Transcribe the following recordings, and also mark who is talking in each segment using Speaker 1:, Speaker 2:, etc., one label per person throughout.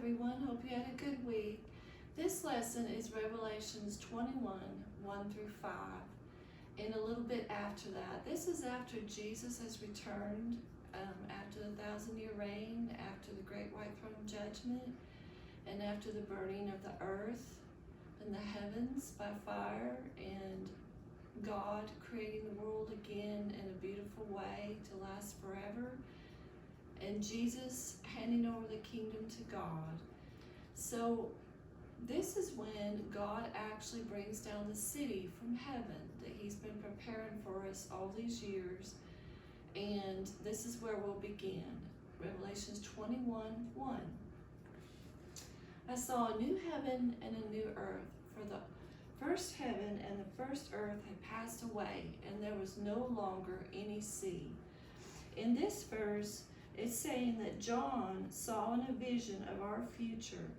Speaker 1: everyone. Hope you had a good week. This lesson is Revelations 21, 1 through 5. And a little bit after that. This is after Jesus has returned, after the 1,000-year reign, after the great white throne judgment, and after the burning of the earth and the heavens by fire, and God creating the world again in a beautiful way to last forever, and Jesus handing over the kingdom to God. So this is when God actually brings down the city from heaven that he's been preparing for us all these years. And this is where we'll begin. Revelations 21, 1. I saw a new heaven and a new earth, for the first heaven and the first earth had passed away, and there was no longer any sea. In this verse, it's saying that John saw in a vision of our future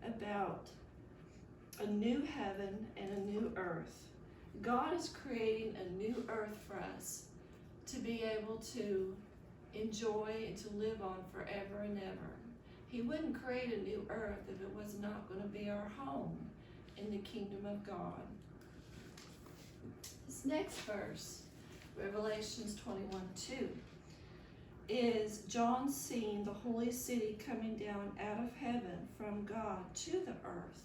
Speaker 1: about a new heaven and a new earth. God is creating a new earth for us to be able to enjoy and to live on forever and ever. He wouldn't create a new earth if it was not going to be our home in the kingdom of God. This next verse, Revelations 21, 2, is John seeing the holy city coming down out of heaven from God to the earth.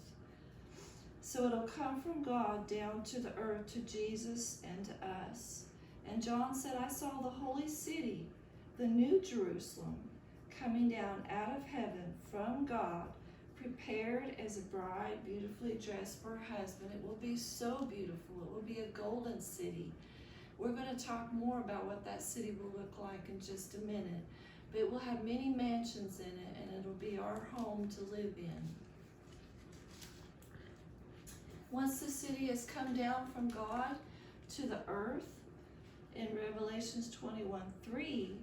Speaker 1: So it'll come from God down to the earth to Jesus and to us. And John said, I saw the holy city, the new Jerusalem, coming down out of heaven from God, prepared as a bride beautifully dressed for her husband. It will be so beautiful. It will be a golden city. We're going to talk more about what that city will look like in just a minute. But it will have many mansions in it, and it'll be our home to live in. Once the city has come down from God to the earth, in Revelations 21, 3,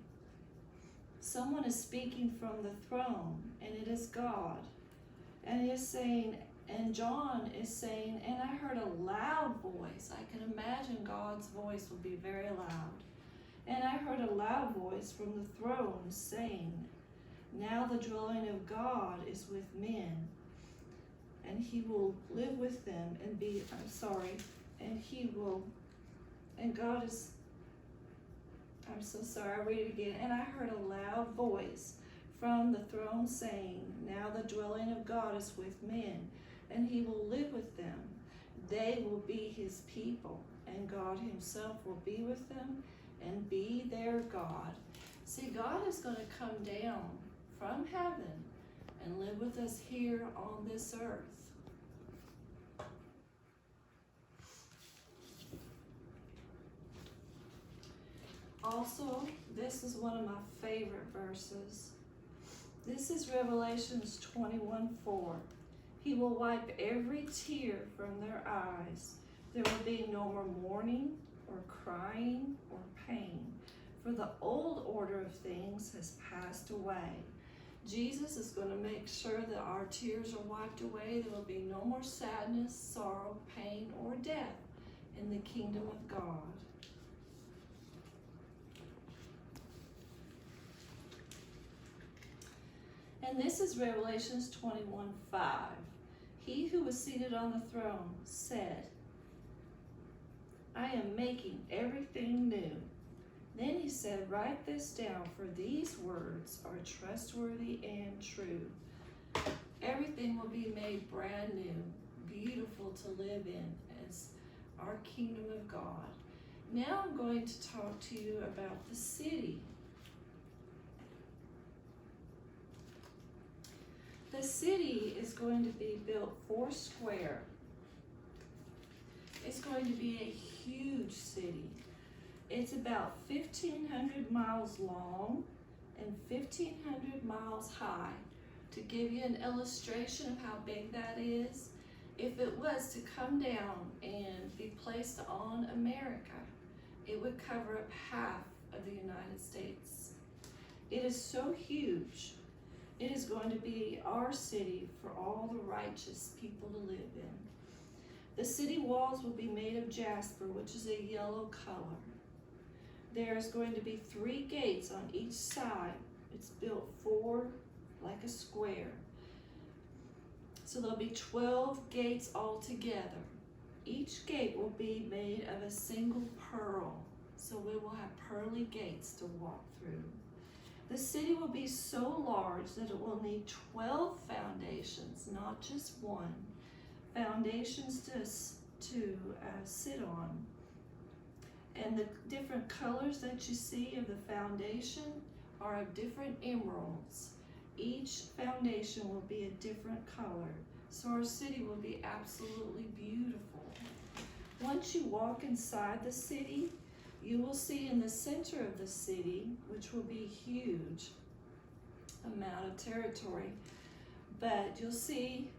Speaker 1: someone is speaking from the throne, and it is God. And he is saying, and John is saying, and I heard a loud voice. I can imagine God's voice will be very loud. And I heard a loud voice from the throne saying, now the dwelling of God is with men, and he will live with them and be, I'm so sorry, I'll read it again. And I heard a loud voice from the throne saying, now the dwelling of God is with men, and he will live with them. They will be his people, and God himself will be with them and be their God. See, God is going to come down from heaven and live with us here on this earth. Also, this is one of my favorite verses. This is Revelations 21, 4. He will wipe every tear from their eyes. There will be no more mourning or crying or pain, for the old order of things has passed away. Jesus is going to make sure that our tears are wiped away. There will be no more sadness, sorrow, pain, or death in the kingdom of God. And this is Revelations 21, 5. He who was seated on the throne said, I am making everything new. Then he said, write this down, for these words are trustworthy and true. Everything will be made brand new, beautiful to live in as our kingdom of God. Now I'm going to talk to you about the city. The city is going to be built 4 square. It's going to be a huge city. It's about 1,500 miles long and 1,500 miles high. To give you an illustration of how big that is, if it was to come down and be placed on America, it would cover up half of the United States. It is so huge. It is going to be our city for all the righteous people to live in. The city walls will be made of jasper, which is a yellow color. There's going to be 3 gates on each side. It's built 4 like a square. So there'll be 12 gates altogether. Each gate will be made of a single pearl. So we will have pearly gates to walk through. The city will be so large that it will need 12 foundations, not just one. Foundations to sit on. And the different colors that you see of the foundation are of different emeralds. Each foundation will be a different color. So our city will be absolutely beautiful. Once you walk inside the city, you will see in the center of the city, which will be a huge amount of territory, but you'll see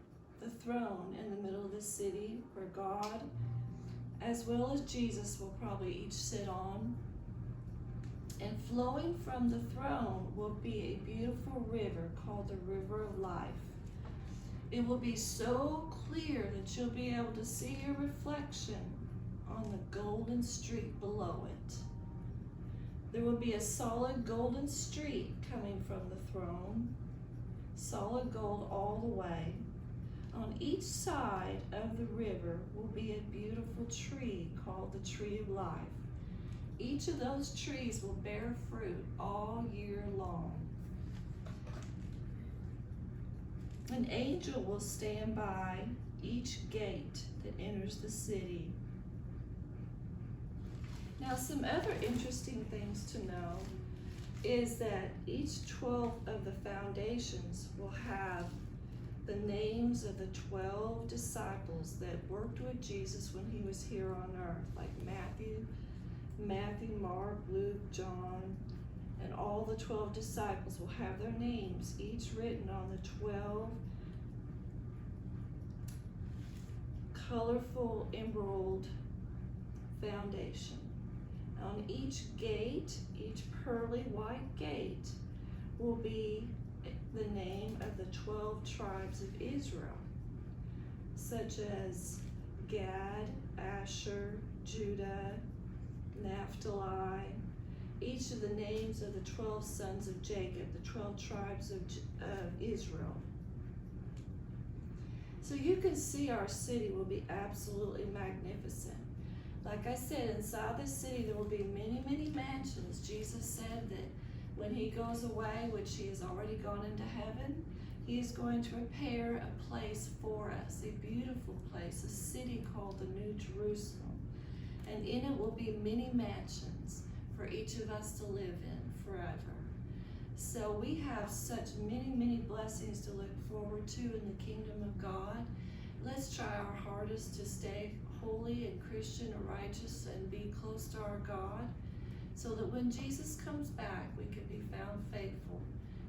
Speaker 1: the throne in the middle of the city where God, as well as Jesus, will probably each sit on. And flowing from the throne will be a beautiful river called the River of Life. It will be so clear that you'll be able to see your reflection on the golden street below it. There will be a solid golden street coming from the throne, solid gold all the way. On each side of the river will be a beautiful tree called the Tree of Life. Each of those trees will bear fruit all year long. An angel will stand by each gate that enters the city. Now, some other interesting things to know is that each 12 of the foundations will have the names of the 12 disciples that worked with Jesus when he was here on earth, like Matthew, Mark, Luke, John, and all the 12 disciples will have their names each written on the 12 colorful emerald foundation. On each gate, each pearly white gate, will be the name of the 12 tribes of Israel, such as Gad, Asher, Judah, Naphtali, each of the names of the 12 sons of Jacob, the 12 tribes of Israel. So you can see our city will be absolutely magnificent. Like I said, inside the city there will be many, many mansions. Jesus said that when he goes away, which he has already gone into heaven, he is going to prepare a place for us, a beautiful place, a city called the New Jerusalem. And in it will be many mansions for each of us to live in forever. So we have such many, many blessings to look forward to in the kingdom of God. Let's try our hardest to stay holy and Christian and righteous and be close to our God, so that when Jesus comes back, we can be found faithful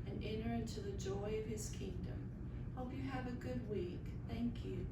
Speaker 1: and enter into the joy of his kingdom. Hope you have a good week. Thank you.